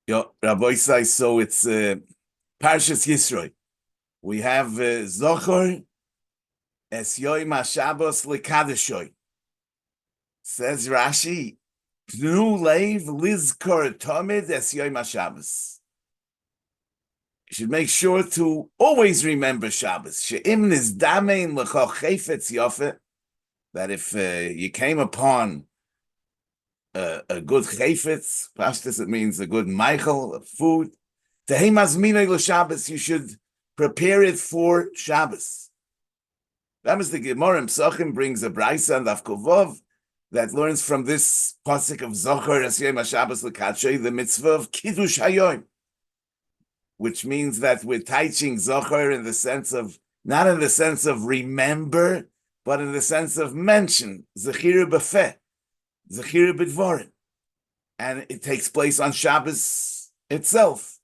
Yo, Rabbi Isai, so it's Parshas Yisro. We have Zochor es Yoim HaShabbos Lekadeshoy. Says Rashi, Pnu Leiv Lizkor Tomid es Yoim HaShabbos. You should make sure to always remember Shabbos. She'im nizdamein l'cho chayfetz yofe, that if you came upon a good chayfetz, Parshas, it means a good meichel, of food, tehei mazminoi l'Shabbos, you should prepare it for Shabbos. That is the Gemara in Psachim brings a brayso and Avkovov that learns from this pasuk of Zochor es Yom HaShabbos l'Kadshay, the mitzvah of Kiddush Hayom, which means that we're teaching Zochor in the sense of, not in the sense of remember, but in the sense of mention, Zechira b'feh, Zechira b'dvorim. And it takes place on Shabbos itself.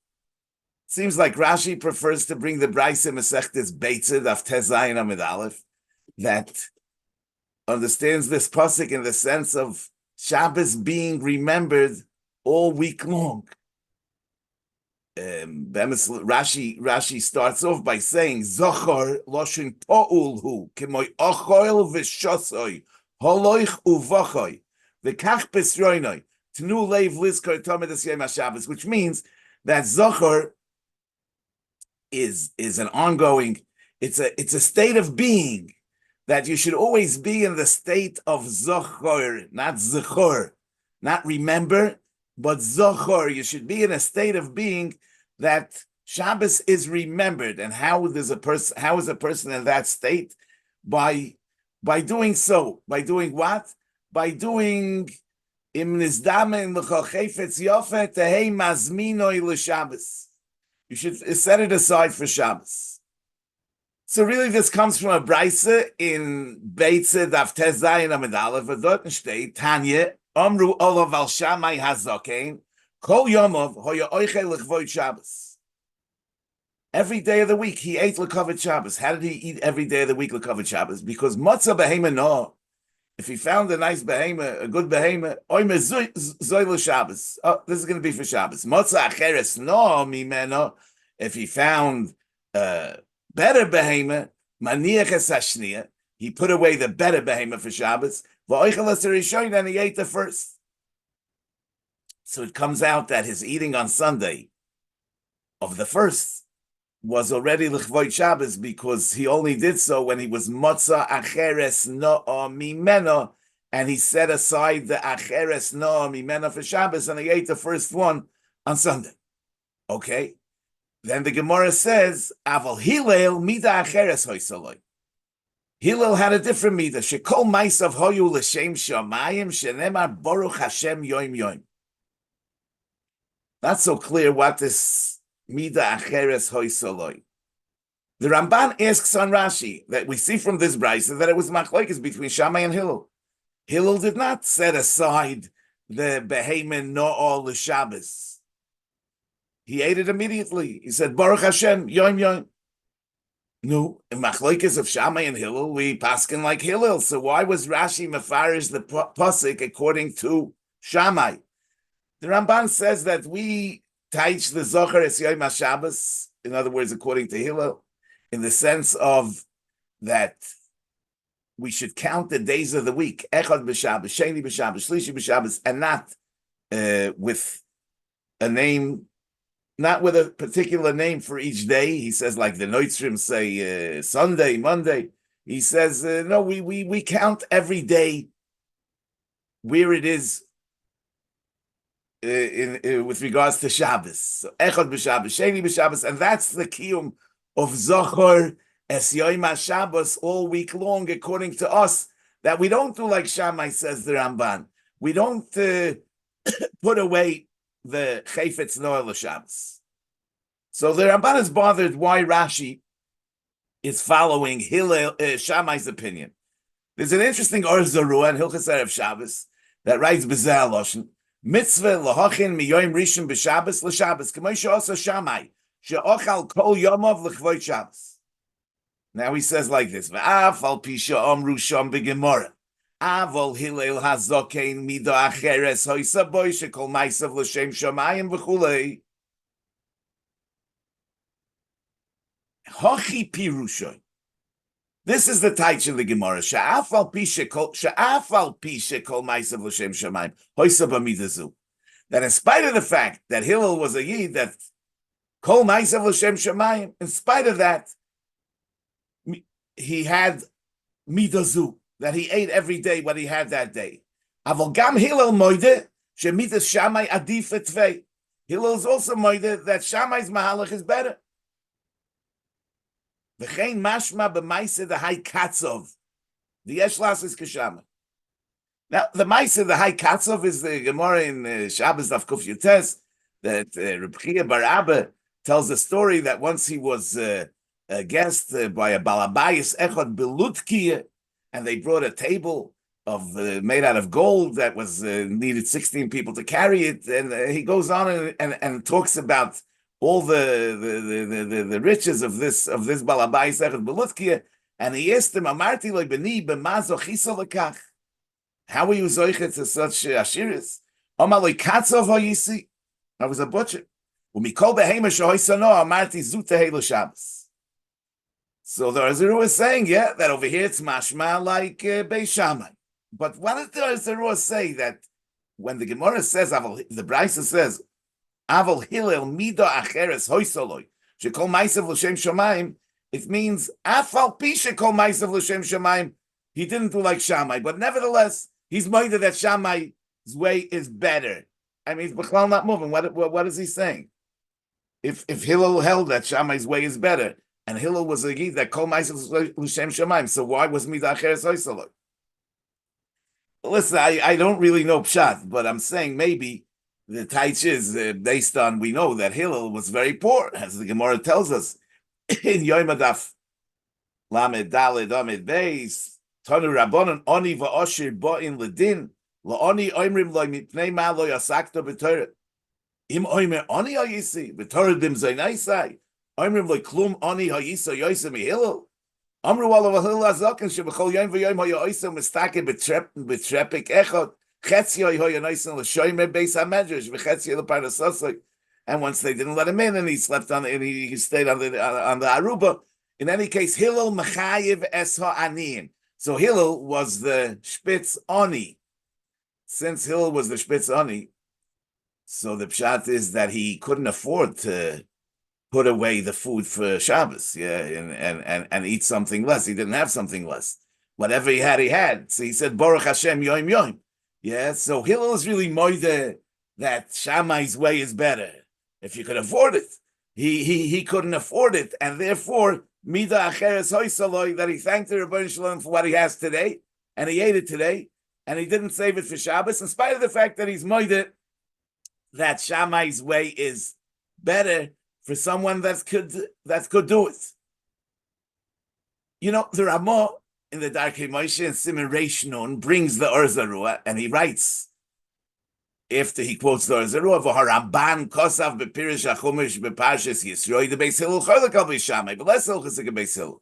It seems like Rashi prefers to bring the brayso Masechtes Beitzah, Daf Tes Zayin Amud Aleph, that understands this pasuk in the sense of Shabbos being remembered all week long. Rashi starts off by saying Zochor loshin po'ul hu kemoy ochoil v'shosoy holoich uvochoy v'kach besroinoi tnu leiv lizkor tomed es yom HaShabbos, which means that Zochor is an ongoing. It's a state of being that you should always be in the state of Zochor, not Zechor, not remember. But Zochor, you should be in a state of being that Shabbos is remembered. And how is a person in that state? By doing so. By doing what? By doing im nizdamen l'cho chayfetz yofe tehei mazminoi l'Shabbos. You should set it aside for Shabbos. So really, this comes from a brayso in Beitzah Daf Tes Zayin Amud Aleph, dort steht Tanya. Amru olav al Shammai hazakein kol yomov hoya oichel l'chvod Shabbos. Every day of the week he ate l'kavod Shabbos. How did he eat every day of the week l'kavod Shabbos? Because matzah behema no. If he found a nice behema, a good behema, oime zoy l'Shabbos. Oh, this is going to be for Shabbos. Matzah acheres no mimeno. If he found better behema, maniach es hashniya, he put away the better behema for Shabbos. And he ate the first. So it comes out that his eating on Sunday of the first was already l'chvod Shabbos, because he only did so when he was matzah acheres no'a mimeno, and he set aside the acheres no'a mimeno for Shabbos, and he ate the first one on Sunday. Okay? Then the Gemara says, Aval Hillel mida acheres hoisaloi. Hillel had a different midah. Shekol ma'asav hoyu l'shem shamayim shenemar baruch Hashem yoim yoim. Not so clear what this midah acheres hoisaloi. The Ramban asks on Rashi that we see from this brayso that it was machlokes between Shammai and Hillel. Hillel did not set aside the behemoth no'ol l'Shabbos. He ate it immediately. He said baruch Hashem yoim yoim. No, in machlokes of Shammai and Hillel, we paskin like Hillel. So why was Rashi mefarish the pasuk according to Shammai? The Ramban says that we teach the Zochor es Yom HaShabbos, in other words, according to Hillel, in the sense of that we should count the days of the week, Echad b'Shabbos, Sheni b'Shabbos, Shlishi b'Shabbos, and not with a name. Not with a particular name for each day. He says, like the Noitzrim say, Sunday, Monday. He says, no, we count every day where it is with regards to Shabbos. So, Echad b'Shabbos, Sheni b'Shabbos, and that's the kiyum of Zochor es Yom HaShabbos all week long, according to us, that we don't do like Shammai says the Ramban. We don't put away the Chayfetz Noel Shabbos. So the Ramban is bothered why Rashi is following Hillel, Shammai's opinion. There's an interesting Or Zarua and Hilchos Erev Shabbos that writes B'zeh Loshen, mitzvah lahachin miyoim rishon b'Shabbos l'Shabbos, k'moy also Shammai, she'ochal kol yomov l'chvod Shabbos. Now he says like this, v'af al pisha amru sham b'gemara. Avol Hillel hazokein mido acheres hoisa boy shekol maisav l'shem shamayim v'chulei. Hochi pirushoy. This is the taich of the Gemara. Sha'afal pishe kol maisav l'shem shamayim hoisa b'midazu. That in spite of the fact that Hillel was a yid that kol maisav l'shem shamayim, in spite of that, he had midazu, that he ate every day what he had that day. Avol gam Hillel moide shemidas Shammai adif etvei. Hillel is also moide that Shammai's mahalach is better. V'chein mashma b'maisa the high katzov. The yeshlas is kashama. Now the maisa the high katzov is the Gemara in Shabbos Daf Kuf Yutes that Reb Chia bar Abba tells the story that once he was a guest by a balabayis echad belutkiya, and they brought a table of made out of gold that was needed 16 people to carry it, and he goes on and talks about all the riches of this balabayis echad belutkiya, and he asked him, "Amarti lo b'ni b'mazo chisa lekach." How were you zoichet to such ashiris? Omar lo katzov hayisi. I was a butcher. Umikol behema shoysano amarti zutehei l'Shabbos. So the Azaru is saying, yeah, that over here it's mashma like Beis Shammai. But what does the Azaru say that when the Gemara says, the Brisa says, Avol Hillel mido acheres hoisoloi, shekol maisav l'shem shamayim, it means afal pi shekol maisav l'shem shamayim, he didn't do like Shammai, but nevertheless, he's moided that Shammai's way is better. I mean, he's b'chlal not moving. What is he saying? If Hillel held that Shammai's way is better, and Hillel was a yid that kol ma'asav l'shem shamayim, so why was midah acheres hoisoloi? Listen, I don't really know pshat, but I'm saying maybe the taich is based on, we know that Hillel was very poor, as the Gemara tells us in Yom Adaf Lamed Daled Amid Beis Tanu Rabbanon Oni va'Oshir Bo'in Ledin LaOni Oimrim Lo Mipnei Ma Lo Yasakto B'Torah Im Oimer Oni Hayisi B'Torah Dim Zainaisai Oimrim Lo Klum Oni Hayisa Yoisa MiHillel Amru Alav Hillel Azokin Shebechol Yom V'Yom Hayoisa Mistake B'Trepik Echad Chetzio Hoyanoisen L'Shoymer Beis HaMedrash V'Chetzio L'Parnasosoi. And once they didn't let him in, and he slept on, and he stayed on the aruba. In any case, Hillel Mechayiv Es Ha'aniyim. So Hillel was the Spitz Oni. Since Hillel was the Spitz Oni, so the pshat is that he couldn't afford to put away the food for Shabbos, yeah, and eat something less. He didn't have something less. Whatever he had. So he said, Baruch Hashem Yom Yom. Yeah, so Hillel is really moide that Shammai's way is better. If you could afford it. He couldn't afford it, and therefore, Mida Acheres Hoisaloi, that he thanked the Rebbeinu Shalom for what he has today, and he ate it today, and he didn't save it for Shabbos, in spite of the fact that he's moide that Shammai's way is better for someone that could do it. You know, the Ramah in the Darkei Moshe and Siman Reish Nun brings the Or Zarua, and he writes, after he quotes the Or Zarua, "V'haramban kosav b'pirish hachumash b'Parshas Yisro the Beis Hillel cholakal b'Shammai, but less hilchos like a Beis Hillel.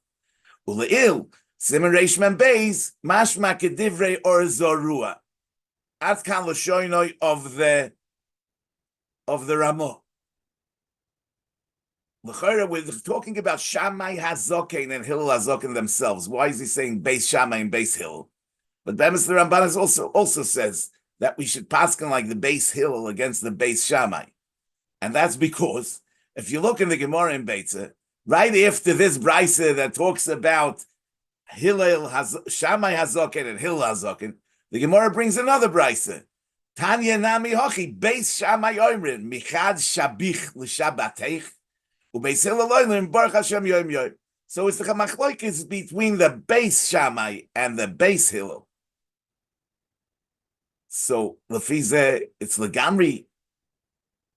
Uleil Siman Reish Mem Beis mashma kedivrei Or Zarua." Ad kan l'shoynoi of the Ramah. L'chayra, we're talking about Shammai Hazokin and Hillel Hazokin themselves. Why is he saying Beis Shammai and Beis Hillel? But Bemis the Ramban also says that we should paskin like the Beis Hillel against the Beis Shammai. And that's because, if you look in the Gemara in Beitza, right after this brisa that talks about Shammai Hazokin and Hillel Hazokin, the Gemara brings another brisa. Tanya Nami Hochi, Beis Shammai Oimrin, Michad Shabich L'Shabbateich, so it's the machlokes between the Beis Shammai and the Beis Hillel. So lefize, it's legamri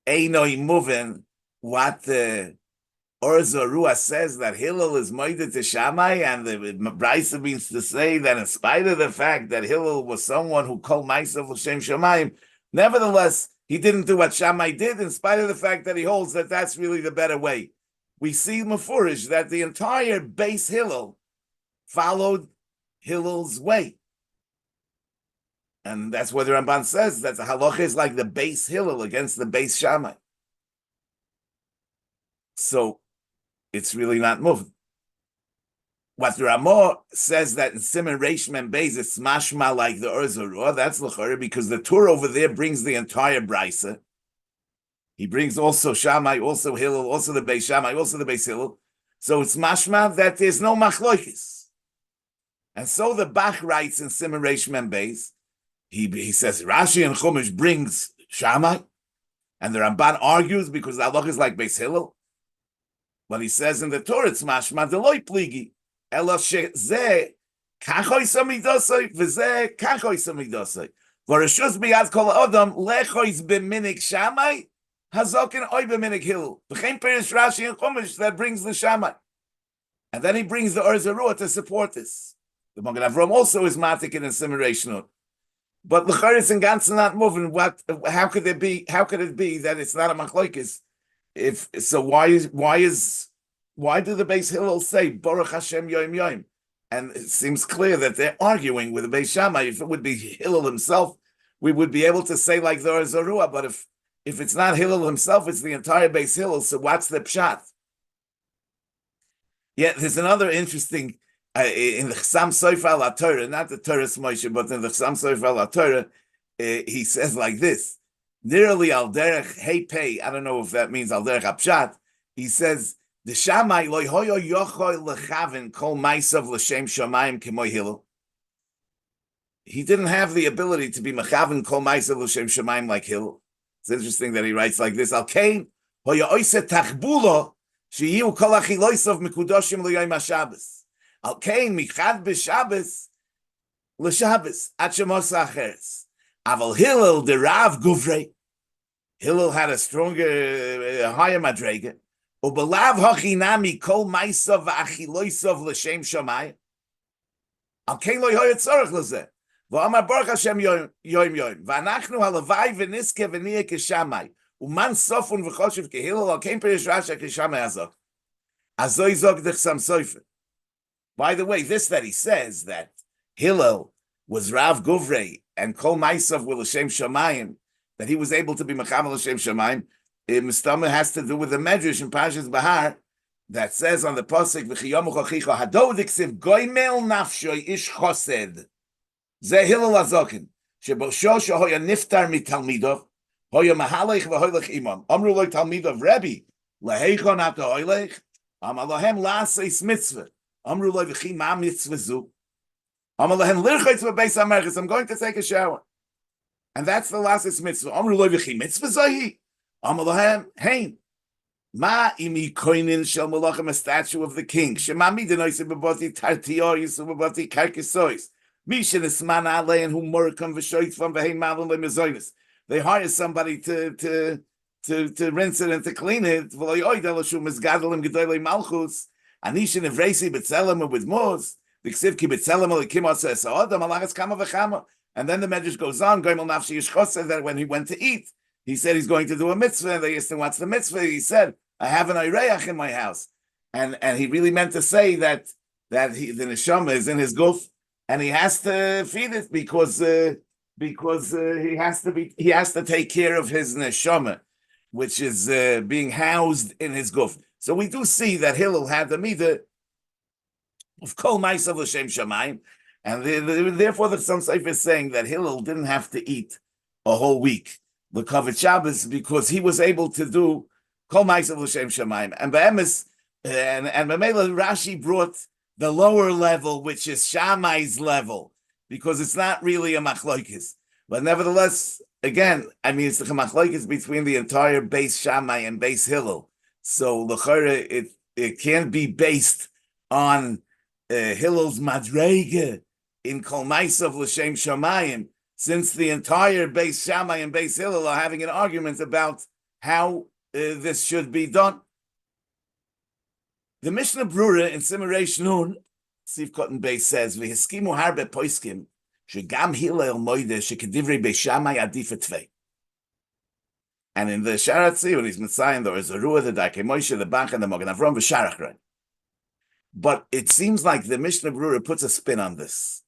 einoi moving what the Or Zarua says that Hillel is moided to Shammai, and the Brisa means to say that in spite of the fact that Hillel was someone who called Maisav L'Shem Shamayim, nevertheless, he didn't do what Shammai did, in spite of the fact that he holds that that's really the better way. We see Mefurish that the entire Beis Hillel followed Hillel's way. And that's what the Ramban says, that the halacha is like the base Hillel against the base Shammai. So it's really not moving. What the Ramah says that in Siman Reish Mem Beis it's mashma like the Or Zarua, that's l'chorah because the Torah over there brings the entire brisa. He brings also Shammai, also Hillel, also the base Shammai, also the base Hillel. So it's mashma that there's no machloikis. And so the Bach writes in Siman Reish Mem Beis, he says Rashi and Chumash brings Shammai, and the Ramban argues because the halach is like Beis Hillel. But he says in the Torah, it's mashma deloi pligi, ela shezeh kachoy samidosay v'zeh kachoy samidosay. V'reshus biyad kol adam lechois b'minik Shammai hazokin oy b'minik Hillel. V'chein perish Rashi and Chumash that brings the Shammai, and then he brings the Or Zarua to support this. The Magen Avraham also is matik in a Siman. But l'chayr is in ganzen not moving. How could it be that it's not a machlokes? If so, why do the Beis Hillel say Baruch Hashem Yom Yom? And it seems clear that they're arguing with the Beis Shammai. If it would be Hillel himself, we would be able to say like the Or Zarua. But if it's not Hillel himself, it's the entire Beis Hillel. So what's the pshat? Yeah, there's another interesting. In the Chsam Sofer al Torah, not the Torah Moshe, but in the Chsam Sofer al Torah, he says like this: nearly al derech hey pay. I don't know if that means al derech apshat. He says the Shammai loy hoyo yochoy lechavin kol ma'asav l'shem shamayim k'moy Hillel. He didn't have the ability to be mechavin kol ma'asav l'shem shamayim like Hillel. It's interesting that he writes like this: al kain hoyo oise tachbulo sheyiu kol achiloisav mekudoshim l'yom haShabbos. Al kain michad b'Shabbos l'Shabbos at shemos acheres. Aval Hillel the Rav Guvrei. Hillel had a stronger, higher madrega. Ubelav hachinami kol ma'asav v'achiloisav l'shem Shammai. Al kain lo yoyet tzorach l'zeh. V'amar Baruch Hashem yom yom. V'anachnu halavai v'niske v'niyeh k'Shammai. Uman sofun v'choshev k'Hillel. Al kain perish Rasha k'Shammai azok. Azoy zog d'chsam sofer. By the way, this that he says that Hillel was Rav Guvrei and Kol Ma'asav with L'Shem Shamayim, that he was able to be Mechavel L'Shem Shamayim, Mistama has to do with the Medrash in Parshas Bahar that says on the Pasuk, V'chiyomu chochicho hadov diksiv goymel nafshoy ish chosed. Zeh Hillel azokin, shebosho shohoya niftar mitalmidov, hoya mahalech v'hoylech imam. Amru loy talmidov Rebbe, leheichon ata hoylech, amalahem la'aseis mitzvah. Amru loy v'chi ma mitzvah zu. Amalahem lirchotz v'beis hamerches. I'm going to take a shower. And that's the last mitzvah. Amru loy v'chi mitzvah zahi. Amalahem hein. Ma imi koinin shel malachim, a statue of the king. Shema midinois b'boti tartiois b'boti karkisois. Mishin esman alein hu morikam v'shoit from v'hein malin le'mezoinis. They hire somebody to rinse it and to clean it. V'loy oidel shum esgadelim gedolei malchus. Anishin evresi betzelem with mos. The ksivki betzelem alikim asa adam alachas kama v'chama. And then the medrash goes on. Goimel nafshi yishchos says that when he went to eat, he said he's going to do a mitzvah. And they asked him, "What's the mitzvah?" He said, "I have an ireach in my house." And he really meant to say that the neshama is in his guf, and he has to feed it because he has to take care of his neshama, which is being housed in his guf. So we do see that Hillel had the midah of kol ma'asav l'shem shamayim, and therefore the Chsam Sofer is saying that Hillel didn't have to eat a whole week the Kavod Shabbos because he was able to do kol ma'asav l'shem shamayim. And be'emes and Mamela Rashi brought the lower level, which is Shammai's level, because it's not really a machlokes. But nevertheless, again, I mean, it's the machlokes between the entire base Shammai and base Hillel. So l'chora, it can't be based on Hillel's madrege in kol ma'asav l'shem shamayim, since the entire base Shammai and base Hillel are having an argument about how this should be done. The Mishnah Brura in Siman Reish Nun, Sif Cotton Base says, "V'hiskimu harbe poiskim shegam Hillel moide shekedivrei beis Shammai adif etvei." And in the Sharat Tziyun, he's Messiah, there is a Ruah, the Darkei Moshe, the Bach, and the Magen Avraham, v'Sharach. But it seems like the Mishnah Brura puts a spin on this.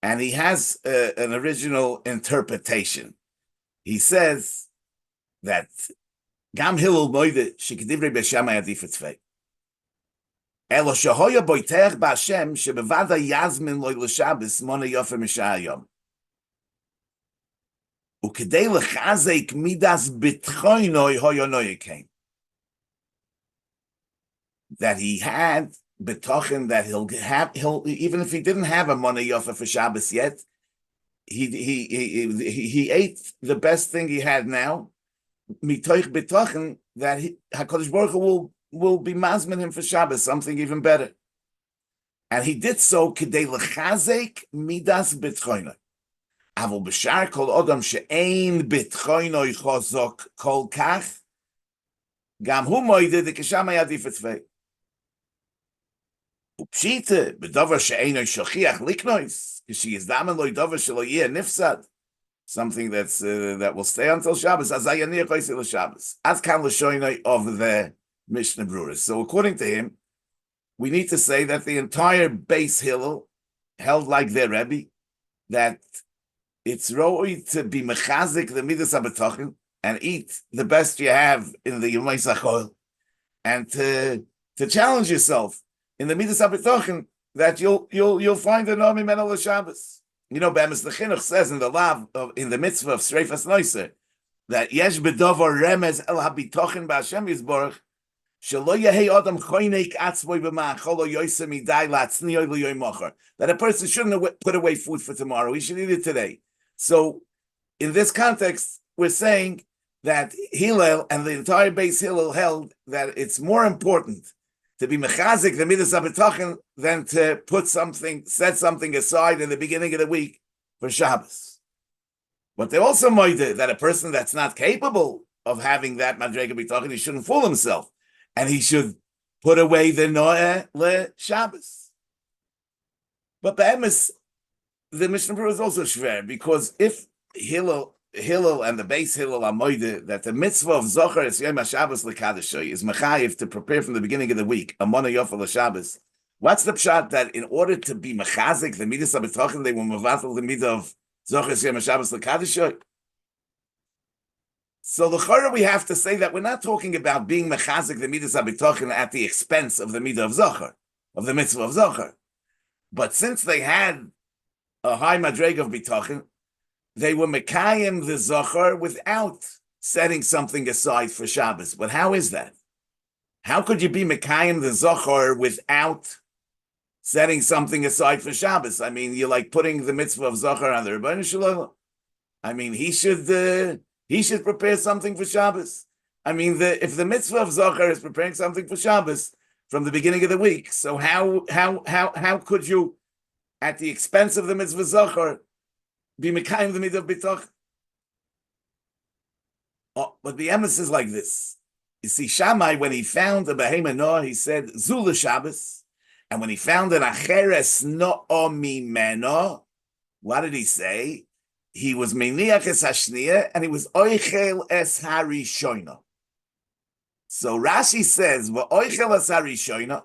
And he has an original interpretation. He says that Gam Hillel moide shekdivrei b'Shammai adif etzvei. Elo shehoya boiteach b'Hashem shebevada yazmin loy l'Shabbos mona yofe mishayom. Ukedei lechazek midas bitchoinoi hoyonoy came. That he had betochen that he'll even if he didn't have a mona yofe for Shabbos yet, he ate the best thing he had now. Mitoich betochen that Hakadosh Baruch Hu will be mazmin him for Shabbos, something even better. And he did so kedei lechazek midas bitchoinoi. Avol b'shar kol odam she'ein bitchoinoi chozok kol kach gam hu moide de Shammai adif etzvei. Upshite b'davar she'einoi shochiach liknois k'shi yizdamen lo davar shelo yeh nifsad, something that will stay until Shabbos. As ayanir choisi l'Shabbos. As kan l'shoinoi of the Mishnah Brura. So according to him, we need to say that the entire base Hillel held like their Rebbe, that it's roi to be mechazik the midas habetochen and eat the best you have in the Yomei Sachol, and to challenge yourself in the midas habetochen that you'll find the nomi men al Shabbos. You know, Bemis the Chinuch says in the lav in the mitzvah of Sreifas Noiser that yesh bedover remez el habitochen b'Hashem Yisborach that a person shouldn't put away food for tomorrow. He should eat it today. So, in this context, we're saying that Hillel and the entire base Hillel held that it's more important to be mechazik the midas habetochen than to set something aside in the beginning of the week for Shabbos. But they also made that a person that's not capable of having that madrega betochen, he shouldn't fool himself. And he should put away the Noah le Shabbos. But the Mishnah Brura is also shver, because if Hillel and the base Hillel are moide that the mitzvah of Zohar is Yom HaShabbos lekadeshay is mechayiv to prepare from the beginning of the week a mona yofa l'Shabbos. What's the pshat that in order to be mechazik the midas habetochen they were mevatel the midah of Zohar is Yom HaShabbos lekadeshay? So the chora we have to say that we're not talking about being mechazik the midas habitochen at the expense of the midah of Zohar, of the mitzvah of Zohar. But since they had a high madreg of bitochen, they were mekayim the Zohar without setting something aside for Shabbos. But how is that? How could you be mekayim the Zohar without setting something aside for Shabbos? I mean, you're like putting the mitzvah of Zohar on the Rebbeinu Shalom. I mean, he should prepare something for Shabbos. I mean, if the mitzvah of Zohar is preparing something for Shabbos from the beginning of the week, so how could you, at the expense of the mitzvah Zohar, be mekayim the mitzvah of bitoch? Oh, but the emes is like this. You see, Shammai, when he found the Behema Noah, he said Zula Shabbos, and when he found an acheres no mimeno, what did he say? He was meniach es hashniya, and he was oichel es harishoina. So Rashi says, "V'oichel es harishoina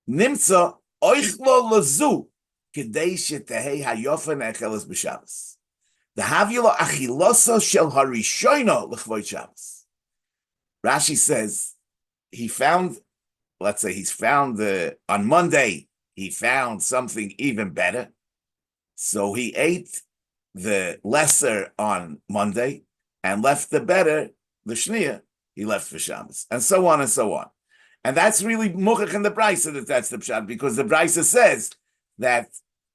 nimtza oichlo lazu kedei shetehei hayofen echel es b'Shabbos. The havilo achiloso shel harishoina l'chvod Shabbos." Rashi says he found, let's say on Monday he found something even better, so he ate the lesser on Monday and left the better, the shniya, he left for Shabbos, and so on and so on. And that's really muchach in the Brisa that's the pshat, because the Brisa says that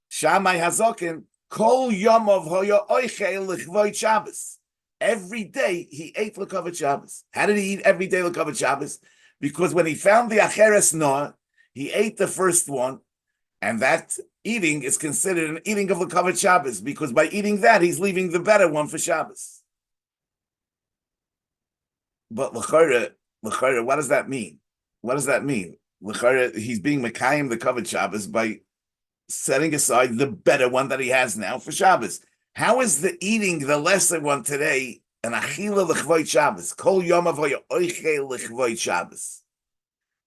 Shammai Hazokin kol yomov hoya oichel l'chvod Shabbos. Every day he ate l'kavod Shabbos. How did he eat every day l'kavod Shabbos? Because when he found the acheres noah, he ate the first one, and that eating is considered an eating of l'kavod Shabbos, because by eating that, he's leaving the better one for Shabbos. But l'chara, what does that mean? What does that mean? L'chara, he's being mekayim the kavod Shabbos by setting aside the better one that he has now for Shabbos. How is the eating the lesser one today an achila l'chvod Shabbos? Kol yom avoy oichel l'chvod Shabbos.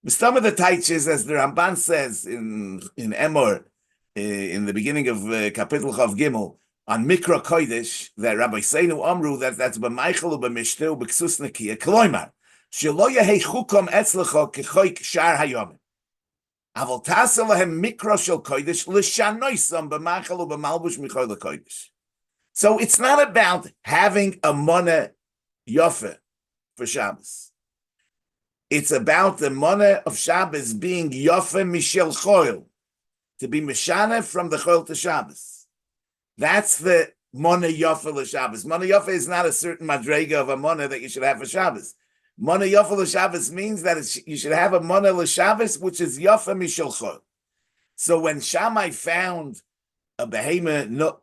Some of the taiches, as the Ramban says in Emor, in the beginning of Kapitel Chav Gimel on Mikra Kodesh that Rabbi Seinu Amru that's b'Meichel u'b'Mishter u'b'Ksus Nekiya Kloimar shelo yehei chukom etzlecha kechoik shar hayomim aval tasa lahem Mikra shel Kodesh l'shanoisam b'Meichel u'b'Malbush Michal Kodesh. So it's not about having a money yofe for Shabbos. It's about the money of Shabbos being yofe mishel choil, to be mishana from the choil to Shabbos. That's the money yofe l'Shabbos. Money yofe is not a certain madrega of a money that you should have for Shabbos. Money yofe l'Shabbos means that you should have a money l'Shabbos which is yofe mishel choil. So when Shammai found a behemoth, Noah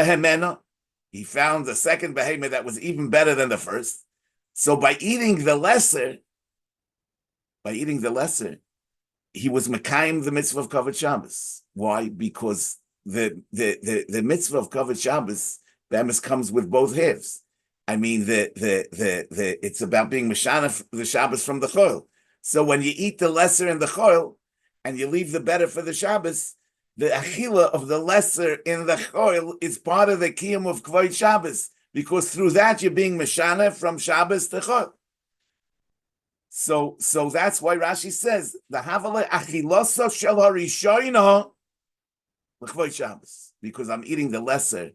Hemena, he found the second behemoth that was even better than the first. So by eating the lesser, he was mekayim the mitzvah of Kavod Shabbos. Why? Because the mitzvah of Kavod Shabbos, the emes comes with both halves. I mean, it's about being meshana the Shabbos from the choil. So when you eat the lesser in the choil and you leave the better for the Shabbos, the achila of the lesser in the choil is part of the kiyum of Kavod Shabbos, because through that you're being meshana from Shabbos to choil. So that's why Rashi says the havale achilasa shel harishoina l'Kavod Shabbos, because I'm eating the lesser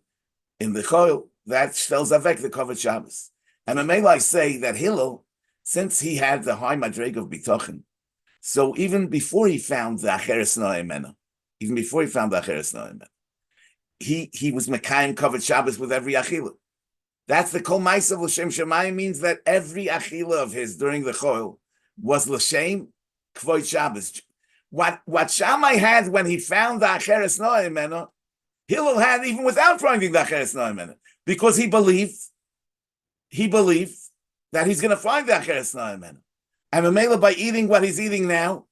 in the choil. That spells avek the Kavod Shabbos. And I say that Hillel, since he had the high madreg of bitachon, so even before he found the acheres no'emena, he was mekayim Kavod Shabbos with every achila. That's the kol ma'asav l'shem Shammai, means that every achila of his during the choil was l'shem Kavod Shabbos. What Shammai had when he found the acheres no'emena, Hillel had even without finding the acheres no'emena, because he believed that he's going to find the acheres no'emena. And Mamela, by eating what he's eating now,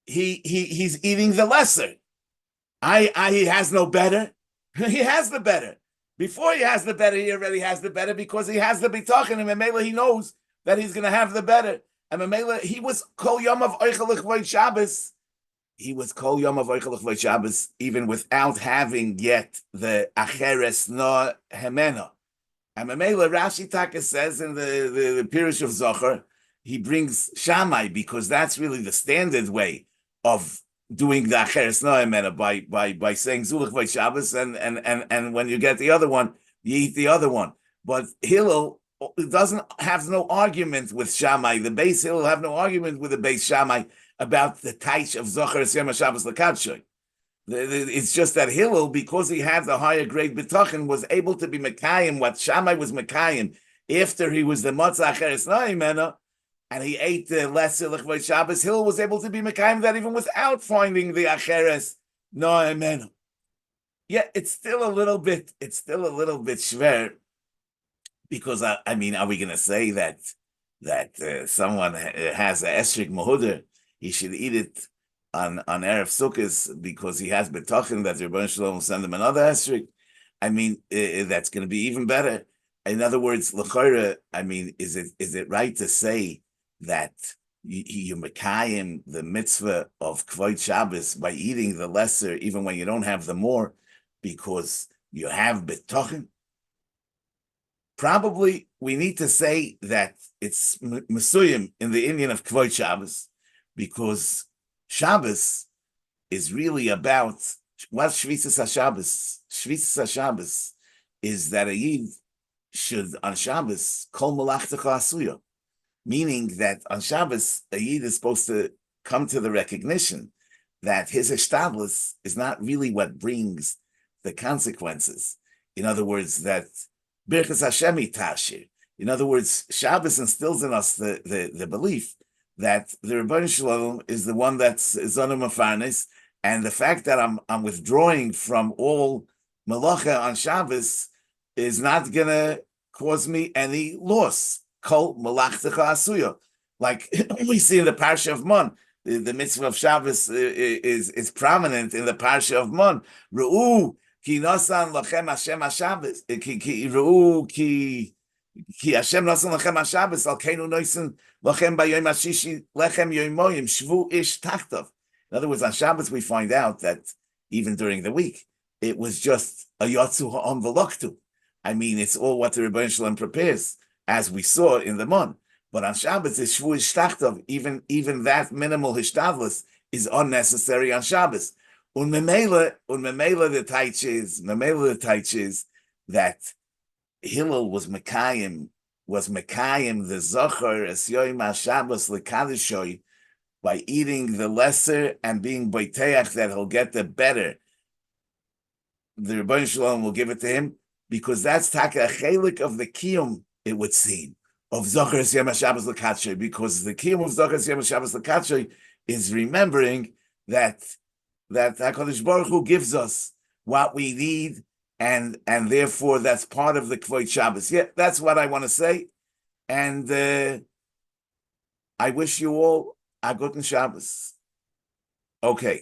he's eating the lesser. He has no better. He has the better. Before he has the better, he already has the better because he has the bitachon, and Mamela, he knows that he's going to have the better. And Mamela, he was kol yom of oichel l'chvod Shabbos. He was kol yom of oichel l'chvod Shabbos, even without having yet the acheres no hemena. And Mamela, Rashi Taka says in the Pirush of Zohar, he brings Shammai because that's really the standard way of doing the acheres no'emena by saying Zulach by Shabbos, and when you get the other one, you eat the other one. But Hillel has no argument with Shammai. The base Hillel have no argument with the base Shammai about the taich of Zohar Yom Shabbos L'Kadshoy. It's just that Hillel, because he had the higher grade bitachon, was able to be mekayim what Shammai was mekayim after he was the matzah acheres no'emena, and he ate the lesser l'chvod Shabbos. Hillel was able to be mekayim that even without finding the acheres no'emena. Yeah, it's still a little bit schwer, because I mean, are we going to say that someone has a esrik mahuder, he should eat it on Erev Sukkos because he has bitachon that the Rebbeinu Shalom will send him another esrik? I mean, that's going to be even better. In other words, l'chayra, I mean, is it right to say that you mekayim the mitzvah of Kavod Shabbos by eating the lesser even when you don't have the more because you have bitachon? Probably we need to say that it's mesuyim in the Indian of Kavod Shabbos, because Shabbos is really about what's Shvitzas HaShabbos. Shvitzas HaShabbos is that a Yid should on Shabbos kol malachtecha asuya, meaning that on Shabbos a Yid is supposed to come to the recognition that his hishtadlus is not really what brings the consequences. In other words, that Birchas Hashem itashir. In other words, Shabbos instills in us the belief that the Rebbeinu Shalom is the one that's zonu mafarnes, and the fact that I'm withdrawing from all malacha on Shabbos is not gonna cause me any loss. Kol malachtecha asuya, like we see in the Parsha of Mon. The mitzvah of Shabbos is prominent in the Parsha of Mon. Ru'u ki nasan lachem Hashem HaShabbos. Ki Hashem nasan lachem HaShabbos al keinu noisin lachem bayom hashishi lechem yoimoyim shvu ish tachtav. In other words, on Shabbos, we find out that even during the week, it was just a yotzu ha'am v'loktu. I mean, it's all what the Rebbeinu Shalom prepares, as we saw in the Mon. But on Shabbos, it's shvu ishtachtav. Even that minimal hishtadlus is unnecessary on Shabbos. Unmemela the taich is that Hillel was mekayim the zocher es yoyim HaShabbos lekadishoi by eating the lesser and being boiteach that he'll get the better. The Rebbeinu Shalom will give it to him because that's taka chelik of the kiyum, it would seem, of zocher es yoyim HaShabbos lekadishoi, because the kiyum of zocher es yoyim HaShabbos lekadishoi is remembering that HaKadosh Baruch Hu gives us what we need, and therefore that's part of the Kvod Shabbos. Yeah, that's what I want to say. And I wish you all a good Shabbos. Okay.